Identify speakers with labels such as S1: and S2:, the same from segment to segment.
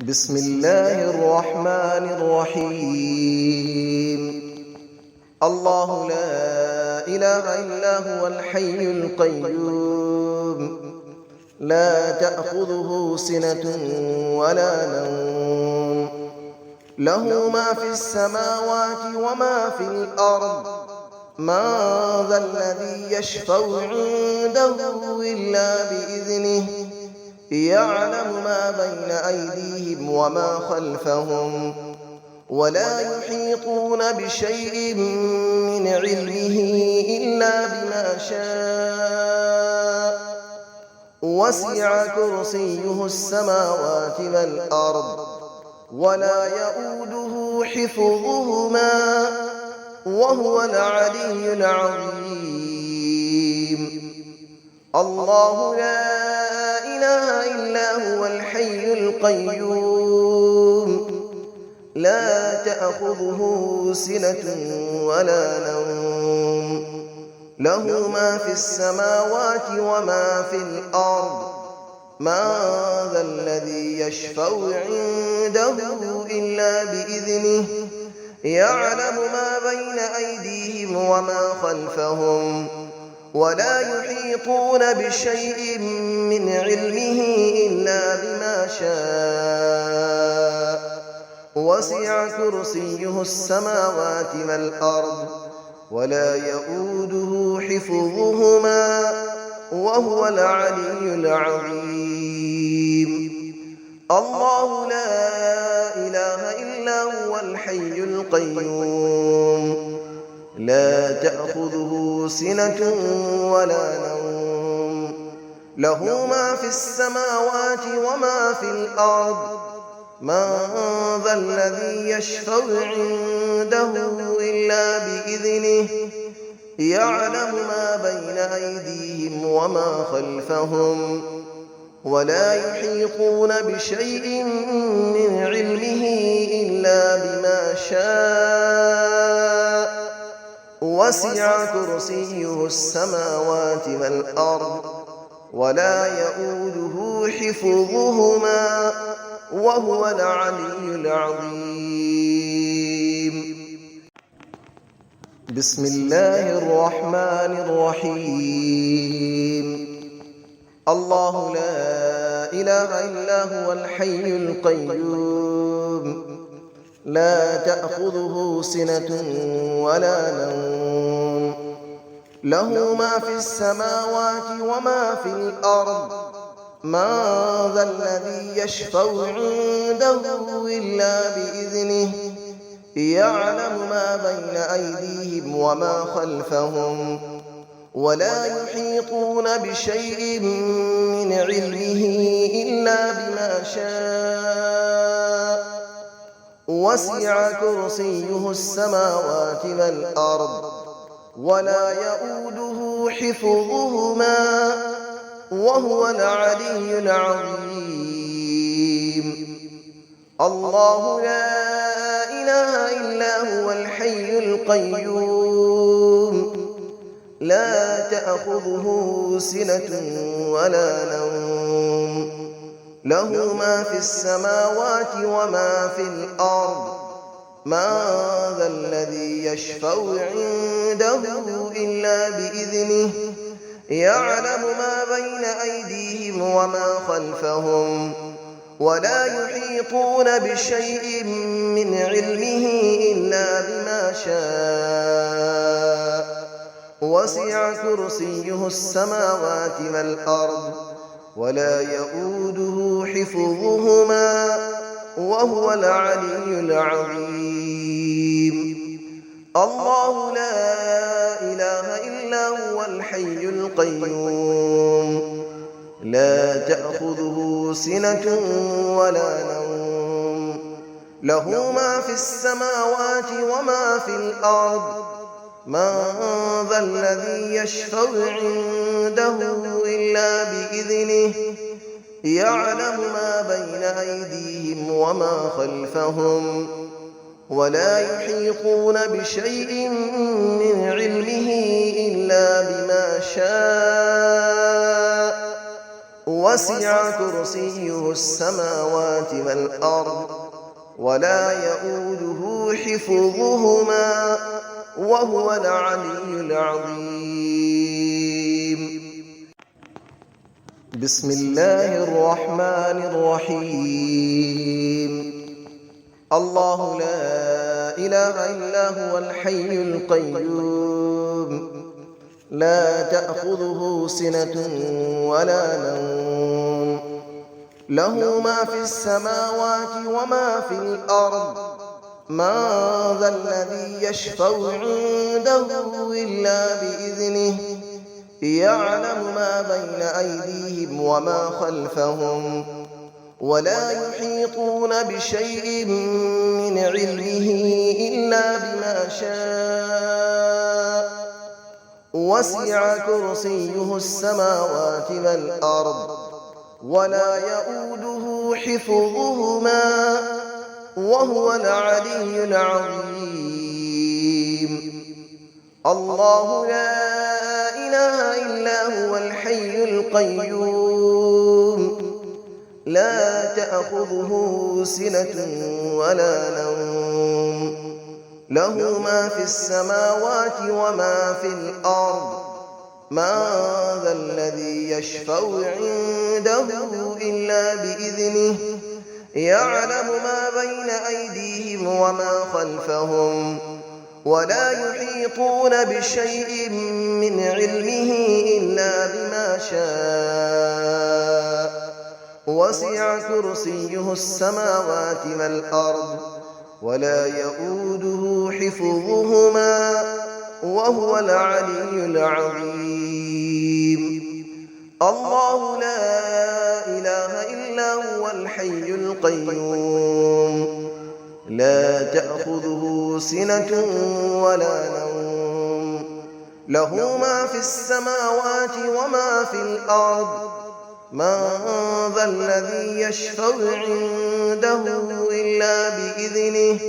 S1: بسم الله الرحمن الرحيم. الله لا إله إلا هو الحي القيوم، لا تأخذه سنة ولا نوم، له ما في السماوات وما في الأرض. من ذا الذي يشفع عنده إلا بإذنه، يعلم ما بين أيديهم وما خلفهم، ولا يحيطون بشيء من علمه إلا بما شاء. وسع كرسيه السماوات والأرض، ولا يؤوده حفظهما، وهو العلي العظيم. الله لا إله إلا هو الحي القيوم، لا تأخذه سنة ولا نوم، له ما في السماوات وما في الأرض. من ذا الذي يشفع عنده إلا بإذنه، يعلم ما بين أيديهم وما خلفهم، ولا يحيطون بشيء من علمه إلا بما شاء. وسع كرسيه السماوات والأرض، ولا يؤوده حفظهما، وهو العلي العظيم. الله لا إله إلا هو الحي القيوم، لا تأخذه سنة ولا نوم، له ما في السماوات وما في الأرض. من ذا الذي يشفع عنده إلا بإذنه، يعلم ما بين أيديهم وما خلفهم، ولا يحيطون بشيء من علمه إلا بما شاء. وسع كرسيه السماوات والأرض، ولا يؤوده حفظهما، وهو العلي العظيم. بسم الله الرحمن الرحيم. الله لا إله إلا هو الحي القيوم، لا تأخذه سنة ولا نوم، له ما في السماوات وما في الأرض. من ذا الذي يشفع عنده إلا بإذنه، يعلم ما بين أيديهم وما خلفهم، ولا يحيطون بشيء من علمه إلا بما شاء. وسع كرسيه السماوات والأرض، ولا يؤوده حفظهما، وهو العلي العظيم. الله لا إله إلا هو الحي القيوم، لا تأخذه سنة ولا نوم، له ما في السماوات وما في الأرض. من ذا الذي يشفع عنده إلا بإذنه، يعلم ما بين أيديهم وما خلفهم، ولا يحيطون بشيء من علمه إلا بما شاء. وسع كرسيه السماوات والأرض، ولا يؤوده حفظهما، وهو العلي العظيم. الله لا إله إلا هو الحي القيوم، لا تأخذه سنة ولا نوم، له ما في السماوات وما في الأرض. من ذا الذي يشفع عنده إلا بإذنه، يعلم ما بين أيديهم وما خلفهم، ولا يحيطون بشيء من علمه إلا بما شاء. وسع كرسيه السماوات والأرض ولا يؤوده حفظهما وهو العلي العظيم. بسم الله الرحمن الرحيم. الله لا إله إلا هو الحي القيوم لا تأخذه سنة ولا نوم له ما في السماوات وما في الأرض من ذا الذي يشفع عنده إلا بإذنه يعلم ما بين أيديهم وما خلفهم ولا يحيطون بشيء من علمه إلا بما شاء وسع كرسيه السماوات والأرض ولا يؤوده حفظهما وهو العلي العظيم. الله لا إله إلا هو الحي القيوم لا تأخذه سنة ولا نوم له ما في السماوات وما في الأرض من ذا الذي يشفع عنده إلا بإذنه يعلم ما بين أيديهم وما خلفهم ولا يحيطون بشيء من علمه إلا بما شاء وسع كرسيه السماوات والأرض ولا يؤوده حفظهما وهو العلي العظيم. الله لا إله إلا هو الحي القيوم لا تأخذه سنة ولا نوم له ما في السماوات وما في الأرض من ذا الذي يشفع عنده إلا بإذنه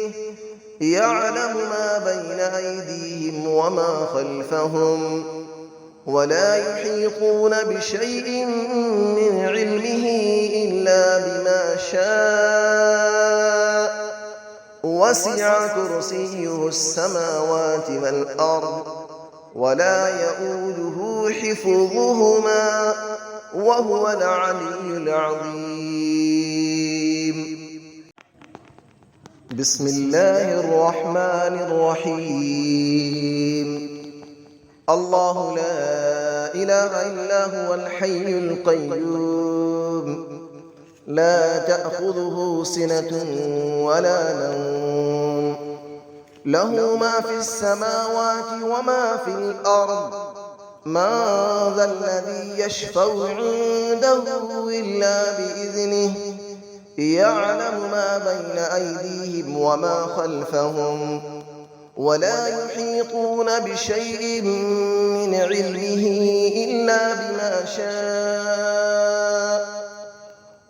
S1: يعلم ما بين أيديهم وما خلفهم ولا يحيطون بشيء من علمه إلا بما شاء وسع كرسيه السماوات والأرض ولا يؤوده حفظهما وهو العلي العظيم. بسم الله الرحمن الرحيم. الله لا إله إلا هو الحي القيوم لا تأخذه سنة ولا نوم له ما في السماوات وما في الأرض من ذا الذي يشفع عنده إلا بإذنه يعلم ما بين أيديهم وما خلفهم ولا يحيطون بشيء من علمه إلا بما شاء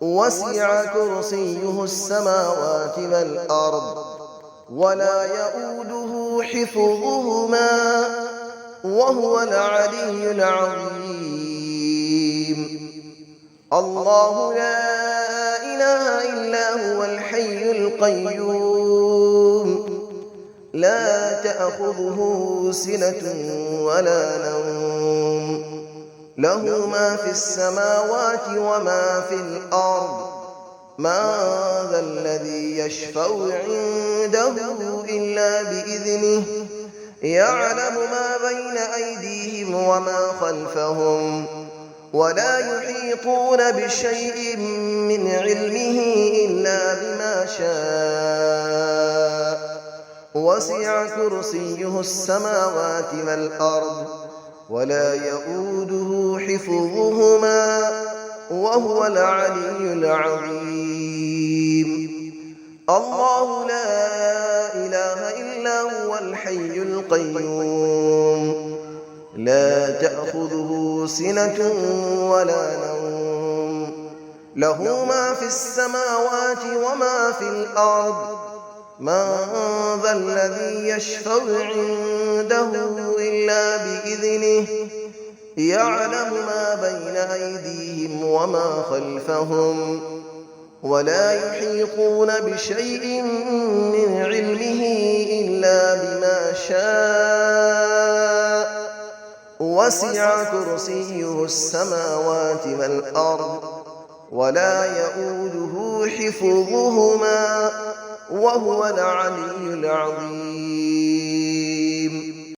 S1: وسع كرسيه السماوات والأرض ولا يؤوده حفظهما وهو العلي العظيم. الله لا إله إلا هو الحي القيوم لا تأخذه سنة ولا نوم له ما في السماوات وما في الأرض من ذا الذي يشفع عنده إلا بإذنه يعلم ما بين أيديهم وما خلفهم ولا يحيطون بشيء من علمه إلا بما شاء وسع كرسيه السماوات والأرض ولا يؤوده حفظهما وهو العلي العظيم. الله لا إله إلا هو الحي القيوم لا تأخذه سنة ولا نوم له ما في السماوات وما في الأرض من ذا الذي يشفع عنده إلا بإذنه يعلم ما بين أيديهم وما خلفهم ولا يحيطون بشيء من علمه إلا بما شاء وسع كرسيه السماوات والأرض ولا يئوده حفظهما وهو العلي العظيم